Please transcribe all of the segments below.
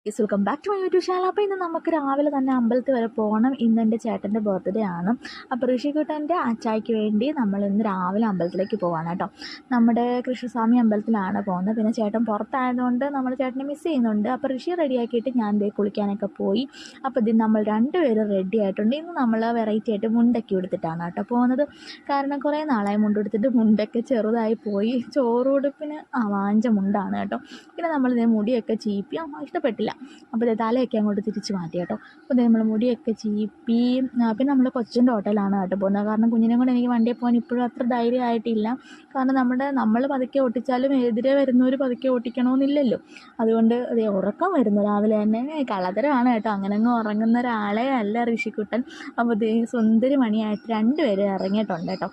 Guys, welcome back to my YouTube channel. അപ്പോൾ ഇന്ന് നമുക്ക് രാവിലെ തന്നെ അമ്പലത്തിൽ വരെ പോകണം. ഇന്ന് എൻ്റെ ചേട്ടൻ്റെ ബർത്ത്ഡേ ആണ്. അപ്പോൾ ഋഷിക്കുട്ടൻ്റെ അച്ചായ്ക്ക് വേണ്ടി നമ്മൾ ഇന്ന് രാവിലെ അമ്പലത്തിലേക്ക് പോകാനാണ് കേട്ടോ. നമ്മുടെ കൃഷ്ണസ്വാമി അമ്പലത്തിലാണ് പോകുന്നത്. പിന്നെ ചേട്ടൻ പുറത്തായതുകൊണ്ട് നമ്മൾ ചേട്ടനെ മിസ് ചെയ്യുന്നുണ്ട്. അപ്പോൾ ഋഷി റെഡിയാക്കിയിട്ട് ഞാൻ ദേ കുളിക്കാനൊക്കെ പോയി. അപ്പോൾ ഇത് നമ്മൾ രണ്ടുപേരും റെഡി ആയിട്ടുണ്ട്. ഇന്ന് നമ്മൾ വെറൈറ്റി ആയിട്ട് മുണ്ടൊക്കെ എടുത്തിട്ടാണ് കേട്ടോ പോകുന്നത്. കാരണം കുറേ നാളായി മുണ്ടെടുത്തിട്ട് മുണ്ടൊക്കെ ചെറുതായി പോയി. ചോറുടുപ്പിന് വാഞ്ച മുണ്ടാണ് കേട്ടോ. പിന്നെ നമ്മൾ ഇതേ മുടിയൊക്കെ ചീപ്പി ഇഷ്ടപ്പെട്ടില്ല. അപ്പോൾ തലയൊക്കെ അങ്ങോട്ട് തിരിച്ച് മാറ്റി കേട്ടോ. അപ്പോൾ നമ്മൾ മുടിയൊക്കെ ചീപ്പി പിന്നെ നമ്മൾ കൊച്ചിൻ്റെ ഹോട്ടലാണ് കേട്ടോ പോകുന്നത്. കാരണം കുഞ്ഞിനെ കൊണ്ട് എനിക്ക് വണ്ടിയിൽ പോകാൻ ഇപ്പോഴും അത്ര ധൈര്യമായിട്ടില്ല. കാരണം നമ്മൾ പതുക്കെ ഓട്ടിച്ചാലും എതിരെ വരുന്നവർ പതുക്കെ ഓട്ടിക്കണമെന്നില്ലല്ലോ. അതുകൊണ്ട് അതേ ഉറക്കം വരുന്നു രാവിലെ തന്നെ. കള്ളത്തരമാണ് കേട്ടോ. അങ്ങനെ അങ്ങ് ഉറങ്ങുന്ന ഒരാളെ അല്ല ഋഷിക്കുട്ടൻ. അപ്പോൾ സുന്ദരി മണിയായിട്ട് രണ്ടുപേരും ഇറങ്ങിയിട്ടുണ്ട് കേട്ടോ.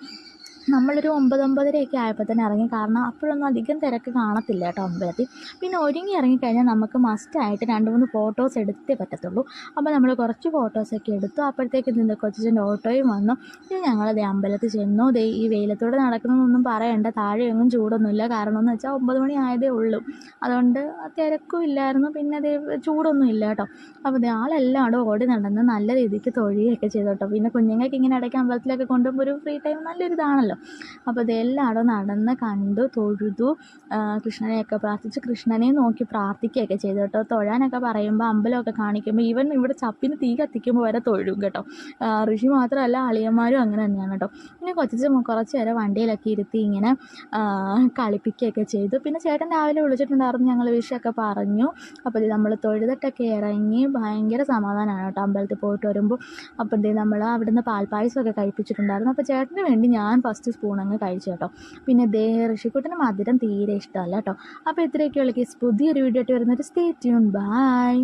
നമ്മളൊരു 9-9:30 ആയപ്പോൾ തന്നെ ഇറങ്ങി. കാരണം അപ്പോഴൊന്നും അധികം തിരക്ക് കാണത്തില്ല കേട്ടോ അമ്പലത്തിൽ. പിന്നെ ഒരുങ്ങി ഇറങ്ങിക്കഴിഞ്ഞാൽ നമുക്ക് മസ്റ്റായിട്ട് 2-3 ഫോട്ടോസ് എടുത്തേ പറ്റത്തുള്ളൂ. അപ്പോൾ നമ്മൾ കുറച്ച് ഫോട്ടോസൊക്കെ എടുത്തു. അപ്പോഴത്തേക്ക് കൊച്ചിൻ്റെ ഓട്ടോയും വന്നു. പിന്നെ ഞങ്ങൾ അമ്പലത്തിൽ ചെന്നു. ഈ വെയിലത്തോടെ നടക്കുന്നതൊന്നും പറയണ്ട. താഴെയൊന്നും ചൂടൊന്നുമില്ല. കാരണം എന്ന് വെച്ചാൽ 9 മണി ആയതേ ഉള്ളൂ. അതുകൊണ്ട് തിരക്കും ഇല്ലായിരുന്നു. പിന്നെ ചൂടൊന്നും ഇല്ല കേട്ടോ. അപ്പോൾ ആളെല്ലാം അവിടെ ഓടി നടന്ന് നല്ല രീതിക്ക് തൊഴുകയൊക്കെ ചെയ്തു കേട്ടോ. പിന്നെ കുഞ്ഞുങ്ങൾക്ക് ഇങ്ങനെ ഇടയ്ക്ക് അമ്പലത്തിലൊക്കെ കൊണ്ടുപോകുമ്പോൾ ഒരു ഫ്രീ ടൈം നല്ലൊരിതാണല്ലോ. അപ്പോൾ ഇതെല്ലായിടും നടന്ന് കണ്ടു, തൊഴുതു, കൃഷ്ണനെയൊക്കെ പ്രാർത്ഥിച്ചു. കൃഷ്ണനെ നോക്കി പ്രാർത്ഥിക്കുകയൊക്കെ ചെയ്തു കേട്ടോ. തൊഴാനൊക്കെ പറയുമ്പോൾ അമ്പലമൊക്കെ കാണിക്കുമ്പോൾ ഈവൻ ഇവിടെ ചപ്പിന് തീ കത്തിക്കുമ്പോൾ വരെ തൊഴും കേട്ടോ. ഋഷി മാത്രമല്ല അളിയന്മാരും അങ്ങനെ തന്നെയാണ് കേട്ടോ. പിന്നെ കുറച്ച് നേരം വണ്ടിയിലൊക്കെ ഇരുത്തി ഇങ്ങനെ കളിപ്പിക്കുകയൊക്കെ ചെയ്തു. പിന്നെ ചേട്ടൻ രാവിലെ വിളിച്ചിട്ടുണ്ടായിരുന്നു. ഞങ്ങൾ വിഷയൊക്കെ പറഞ്ഞു. അപ്പോൾ നമ്മൾ തൊഴുതിട്ടൊക്കെ ഇറങ്ങി. ഭയങ്കര സമാധാനമാണ് കേട്ടോ അമ്പലത്തിൽ പോയിട്ട് വരുമ്പോൾ. അപ്പോൾ നമ്മൾ അവിടുന്ന് പാൽപ്പായസമൊക്കെ കഴിപ്പിച്ചിട്ടുണ്ടായിരുന്നു. അപ്പോൾ ചേട്ടന് വേണ്ടി ഞാൻ ഫസ്റ്റ് സ്പൂൺ അങ്ങ് കഴിച്ചു കേട്ടോ. പിന്നെ ഋഷിക്കുട്ടന് മധുരം തീരെ ഇഷ്ടമല്ല കേട്ടോ. അപ്പോൾ ഇത്രയൊക്കെയുള്ള കേസ്. പുതിയൊരു വീഡിയോ ആയിട്ട് വരുന്നൊരു സ്റ്റേ ട്യൂൺ. ബൈ.